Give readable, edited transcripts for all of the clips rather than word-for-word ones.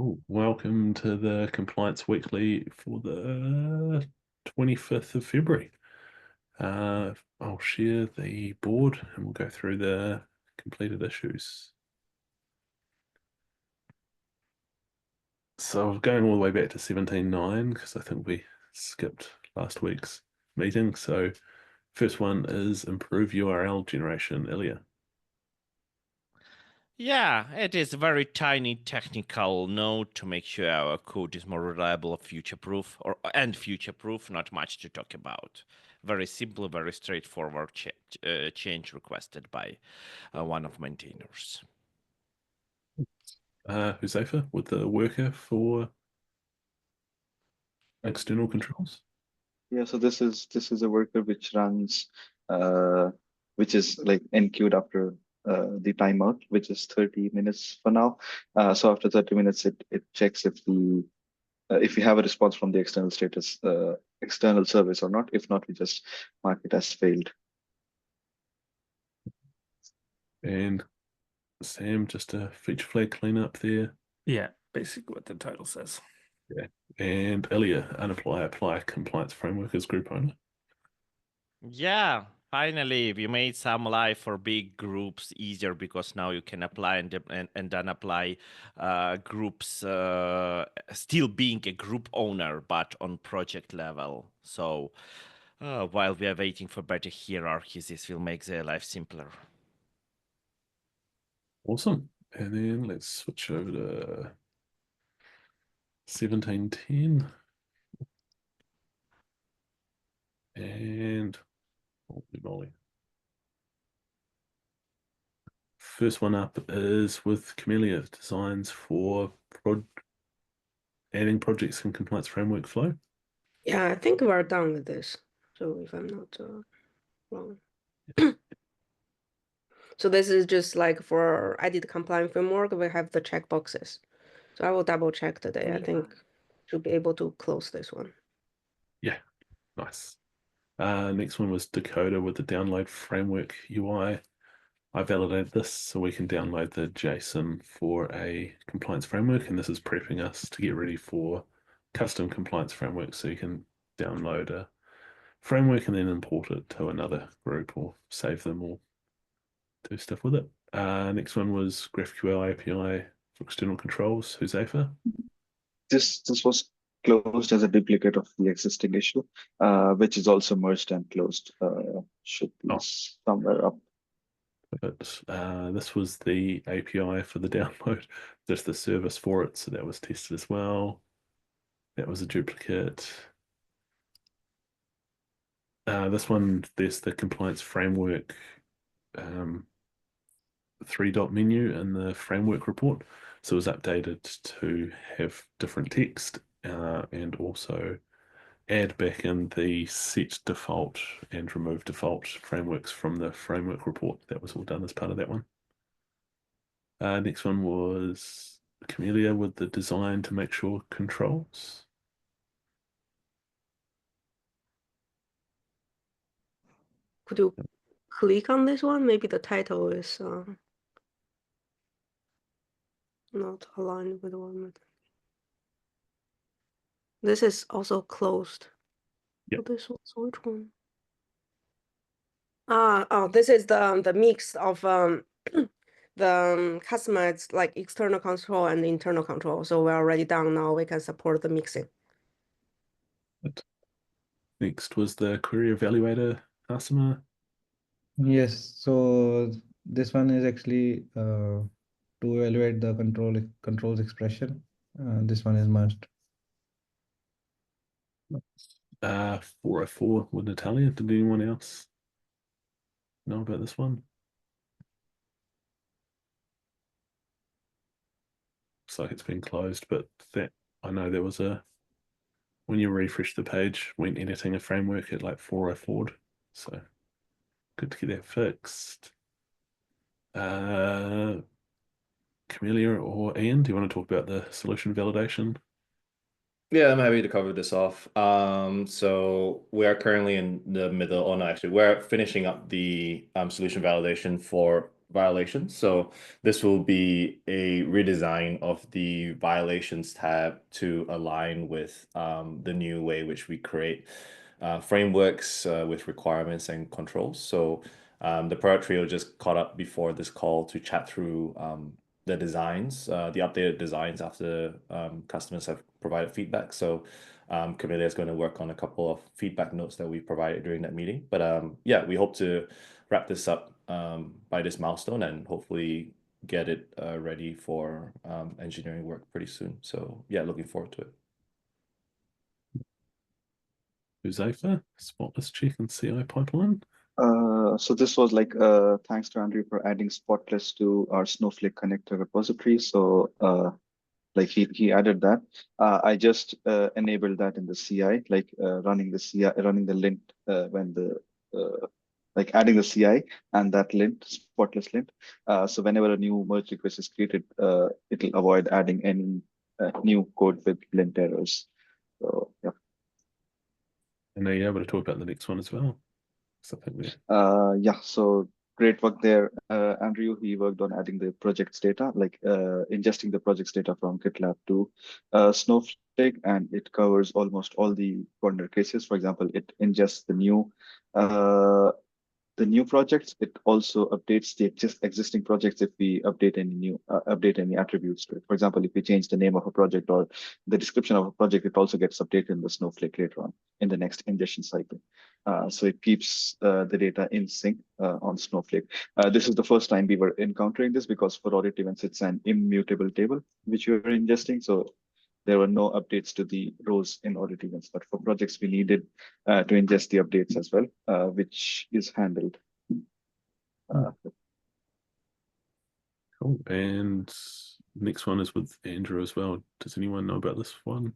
Oh, welcome to the Compliance Weekly for the 25th of February. I'll share the board and we'll go through the completed issues. So I'm going all the way back to 17.9 because I think we skipped last week's meeting. So first one is improve URL generation, Ilya. Yeah, it is a very tiny technical note to make sure our code is more reliable, future-proof, and future-proof. Not much to talk about. Very simple, very straightforward change requested by one of maintainers. Huzefa with the worker for external controls. Yeah, so this is a worker which runs, which is like enqueued after the timeout, which is 30 minutes for now. So after 30 minutes, it checks if we have a response from the external service or not. If not, we just mark it as failed. And Sam, just a feature flag cleanup there. Yeah, basically what the title says. Yeah. And Ilya, apply compliance framework as group owner. Yeah, finally, we made some life for big groups easier because now you can apply and then apply groups, still being a group owner, but on project level. So while we are waiting for better hierarchies, this will make their life simpler. Awesome. And then let's switch over to 17.10. And holy moly. First one up is with Camellia designs for adding projects in compliance framework flow. Yeah, I think we're done with this. So if I'm not wrong. So this is just like for edit compliant framework, we have the checkboxes. So I will double check today. I think should be able to close this one. Yeah, nice. Next one was Dakota with the download framework UI. I validated this so we can download the JSON for a compliance framework, and this is prepping us to get ready for custom compliance framework. So you can download a framework and then import it to another group or save them or do stuff with it. Next one was GraphQL API for external controls. Huzefa? This was closed as a duplicate of the existing issue, which is also merged and closed. Should be somewhere up. But this was the API for the download, just the service for it. So that was tested as well. That was a duplicate. This one, there's the compliance framework 3-dot menu in the framework report. So it was updated to have different text and also add back in the set default and remove default frameworks from the framework report. That was all done as part of that one. Next one was Camellia with the design to make sure controls. Could you click on this one? Maybe the title is not aligned with one. This is also closed. Yep. So this was which one? This is the mix of the customized like external control and internal control. So we're already done now. We can support the mixing. Next was the query evaluator customer. Yes, so this one is actually to evaluate the controls expression. This one is merged. 404 with Natalia. Did anyone else know about this one? Looks like it's been closed, but that I know there was when you refresh the page when editing a framework at like 404. So good to get that fixed. Camellia or Ian, do you want to talk about the solution validation? Yeah, I'm happy to cover this off. So we are currently in the middle, oh no, actually, we're finishing up the solution validation for violations. So this will be a redesign of the violations tab to align with the new way which we create frameworks with requirements and controls. So the product trio just caught up before this call to chat through the designs, the updated designs after customers have provided feedback. So Camellia is going to work on a couple of feedback notes that we provided during that meeting. But yeah, we hope to wrap this up by this milestone and hopefully get it ready for engineering work pretty soon. So yeah, looking forward to it. Huzaifa, spotless check and CI pipeline. So this was like thanks to Andrew for adding Spotless to our Snowflake connector repository. So like he added that. I just enabled that in the CI, like running the CI, running the lint when the like adding the CI and that lint, Spotless lint. So whenever a new merge request is created, it'll avoid adding any new code with lint errors. So yeah. And are you able to talk about the next one as well? So I think Yeah, so great work there, Andrew. He worked on adding the project's data, like ingesting the project's data from GitLab to Snowflake, and it covers almost all the corner cases. For example, it ingests the new projects. It also updates the existing projects if we update any attributes to it. For example, if we change the name of a project or the description of a project, it also gets updated in the Snowflake later on in the next ingestion cycle. So it keeps the data in sync on Snowflake. This is the first time we were encountering this because for audit events, it's an immutable table which you're ingesting. So there were no updates to the rows in audit events, but for projects, we needed to ingest the updates as well, which is handled. cool. And next one is with Andrew as well. Does anyone know about this one?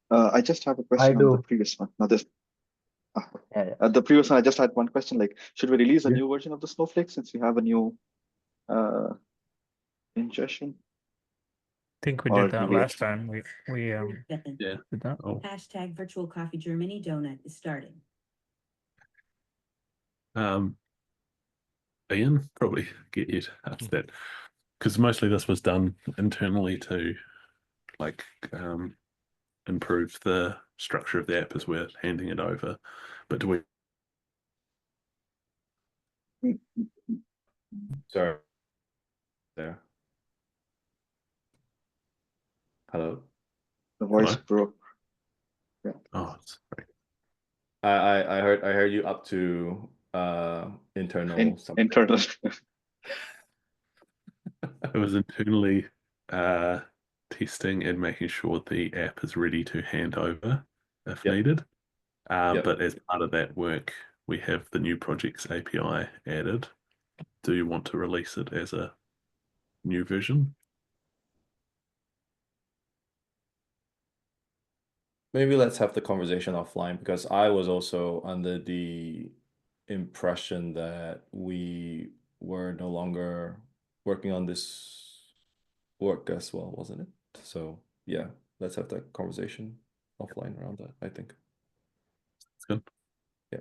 I just have a question on the previous one. Now this. The previous one, I just had one question. Like, should we release a new version of the Snowflake since we have a new ingestion? I think we Or did that do we last time. We Yeah. did that. Oh. Hashtag virtual coffee Germany donut is starting. Ian, probably get you to answer that because mostly this was done internally to like improve the structure of the app as we're handing it over. But do we? Sorry. There. Hello. The voice Hello? broke. Yeah. Oh, sorry. I heard you up to internal something. Internal. It was internally testing and making sure the app is ready to hand over if needed. But as part of that work, we have the new projects API added. Do you want to release it as a new version? Maybe let's have the conversation offline because I was also under the impression that we were no longer working on this work as well, wasn't it? So yeah, let's have that conversation offline around that, I think. That's good. Yeah.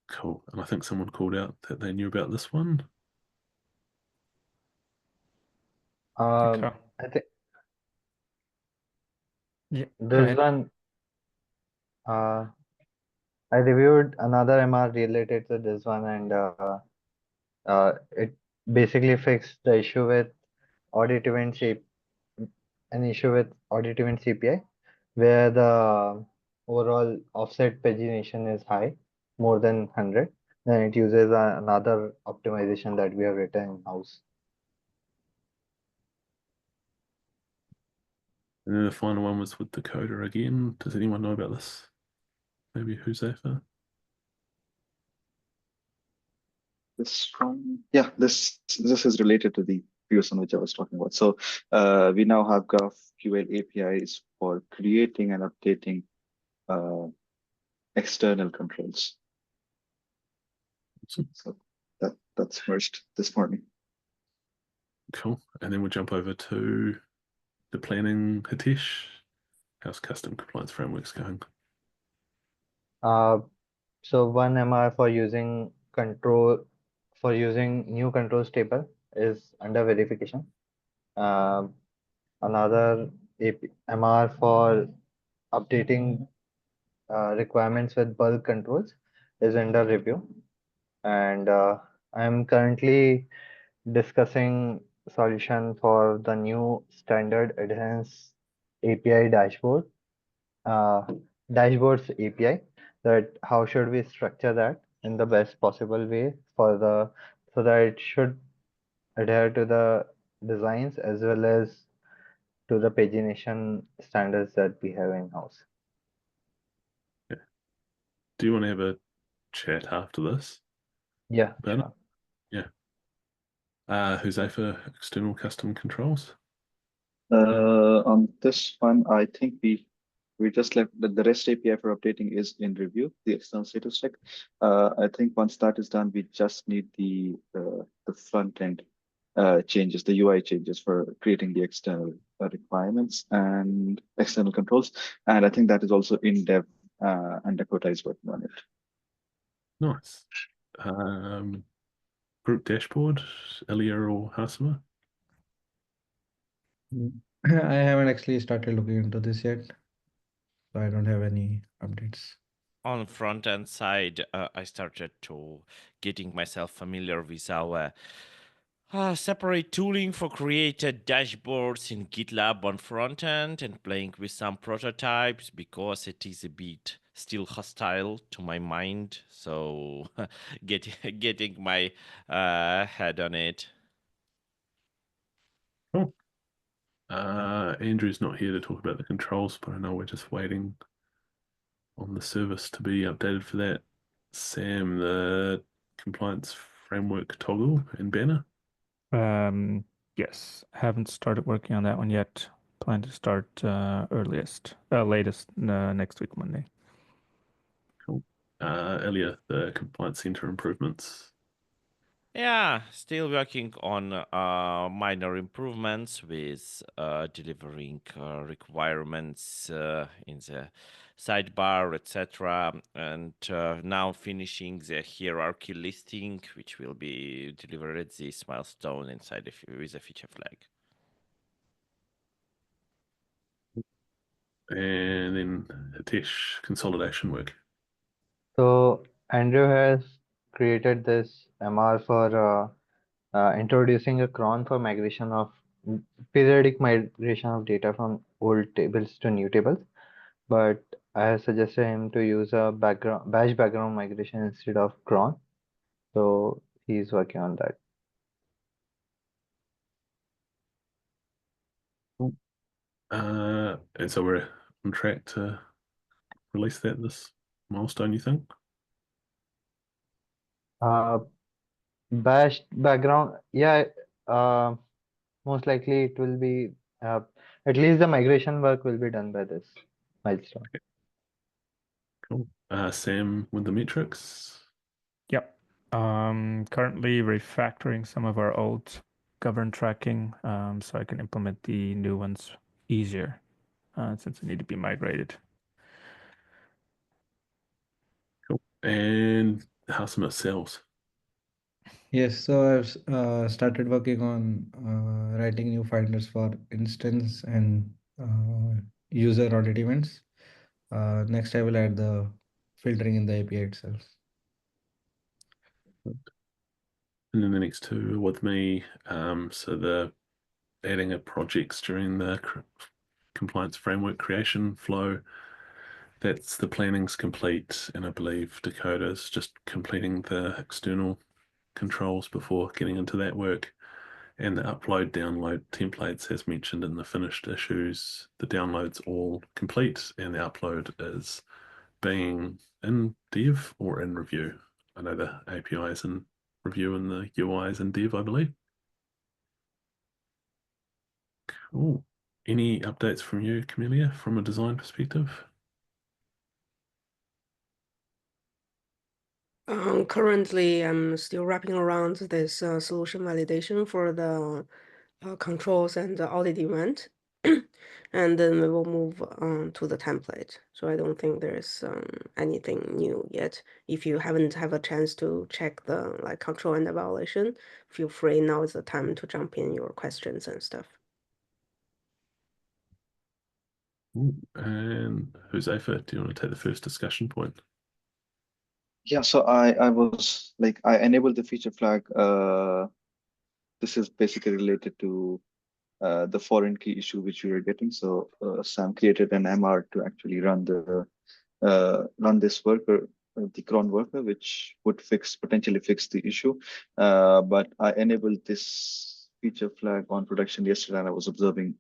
Cool. And I think someone called out that they knew about this one. Okay. I think Yeah. there's one. I reviewed another MR related to this one, and it basically fixed the issue with audit event shape, an issue with audit event CPI, where the overall offset pagination is high, more than 100. Then it uses another optimization that we have written in house. And then the final one was with the coder again. Does anyone know about this? Maybe Huzaifa? This one, yeah, this is related to the previous one which I was talking about. So we now have GraphQL APIs for creating and updating external controls. Awesome. So that's merged this morning. Cool. And then we'll jump over to the planning, Hitesh. How's custom compliance frameworks going? So one MR for using control for using new controls table is under verification. Another MR for updating requirements with bulk controls is under review. And I'm currently discussing solution for the new standard adherence API dashboard, uh, dashboards API, that how should we structure that in the best possible way for the, so that it should adhere to the designs as well as to the pagination standards that we have in-house. Do you want to have a chat after this? Yeah, about it? sure. Jose for external custom controls. On this one, I think we just left the REST API for updating is in review, the external status check. I think once that is done, we just need the front end changes, the UI changes for creating the external requirements and external controls. And I think that is also in dev, and Dakota is working on it. Nice. Group dashboard, Ilya or Hasima? I haven't actually started looking into this yet, so I don't have any updates. On front end side, I started to getting myself familiar with our separate tooling for created dashboards in GitLab on front end and playing with some prototypes because it is a bit still hostile to my mind. So getting my head on it. Cool. Andrew's not here to talk about the controls, but I know we're just waiting on the service to be updated for that. Sam, the compliance framework toggle and banner. Yes, haven't started working on that one yet. Plan to start latest next week, Monday. Cool. Ilya, the compliance center improvements. Yeah, still working on minor improvements with delivering requirements in the sidebar, etc. And now finishing the hierarchy listing, which will be delivered at this milestone inside with a feature flag. And then Hitesh, consolidation work. So Andrew has created this MR for introducing a cron for migration of periodic migration of data from old tables to new tables. But I have suggested him to use a bash background migration instead of cron. So he's working on that. And so we're on track to release that this milestone, you think? Bash background, yeah, most likely it will be, at least the migration work will be done by this milestone. Cool. Sam with the metrics. Yep. Currently refactoring some of our old govern tracking, so I can implement the new ones easier, since they need to be migrated. Cool. And Hasima sales. Yes, so I've started working on writing new finders for instance and user audit events. Next, I will add the filtering in the API itself. And then the next two with me. So the adding of projects during the compliance framework creation flow. That's the planning's complete, and I believe Dakota's just completing the external controls before getting into that work. And the upload download templates, as mentioned in the finished issues, the download's all complete and the upload is being in dev or in review. I know the API is in review and the UI is in dev, I believe. Cool. Any updates from you, Camelia, from a design perspective? Currently, I'm still wrapping around this solution validation for the controls and the audit event. and then we will move on to the template. So I don't think there's anything new yet. If you haven't have a chance to check the like control and evaluation, feel free, now is the time to jump in your questions and stuff. Ooh, and Josefa, do you want to take the first discussion point? Yeah, so I was like, I enabled the feature flag. This is basically related to the foreign key issue which we were getting. So Sam created an MR to actually run this worker, the cron worker, which would potentially fix the issue. But I enabled this feature flag on production yesterday, and I was observing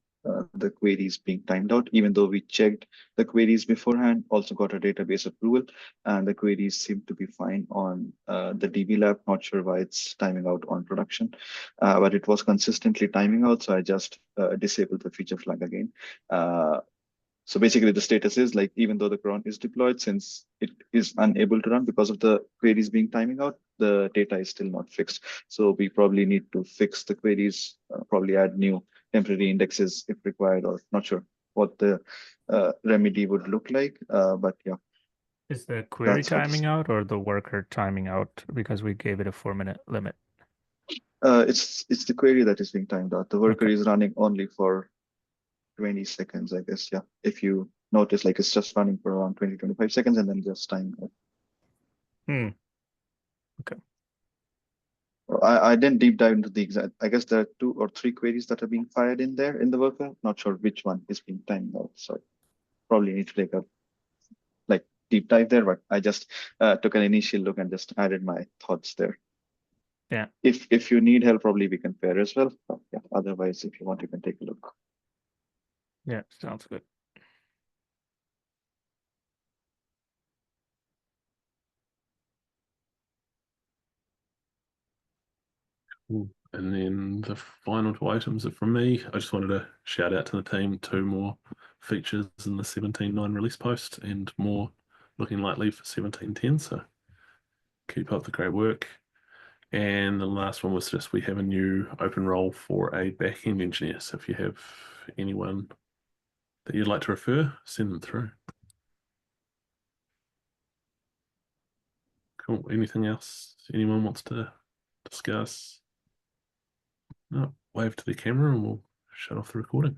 the queries being timed out, even though we checked the queries beforehand, also got a database approval, and the queries seem to be fine on the DB lab. Not sure why it's timing out on production, but it was consistently timing out. So I just disabled the feature flag again. So basically the status is like, even though the cron is deployed, since it is unable to run because of the queries being timing out, the data is still not fixed. So we probably need to fix the queries, probably add new temporary indexes if required, or not sure what the remedy would look like. But yeah. Is the query That's how timing out or the worker timing out because we gave it a 4-minute limit? it's the query that is being timed out. The worker Okay. is running only for 20 seconds, I guess. Yeah. If you notice, like it's just running for around 20-25 seconds and then just timing out. Okay. I didn't deep dive into the exact. I guess there are 2 or 3 queries that are being fired in there in the worker. Not sure which one is being timed out. So probably need to take a like deep dive there. But I just took an initial look and just added my thoughts there. Yeah. If you need help, probably we can pair as well. But yeah, otherwise, if you want, you can take a look. Yeah, sounds good. Cool. And then the final 2 items are from me. I just wanted to shout out to the team, 2 more features in the 17.9 release post and more looking likely for 17.10. So keep up the great work. And the last one was just we have a new open role for a backend engineer. So if you have anyone that you'd like to refer, send them through. Cool. Anything else anyone wants to discuss? No, wave to the camera and we'll shut off the recording.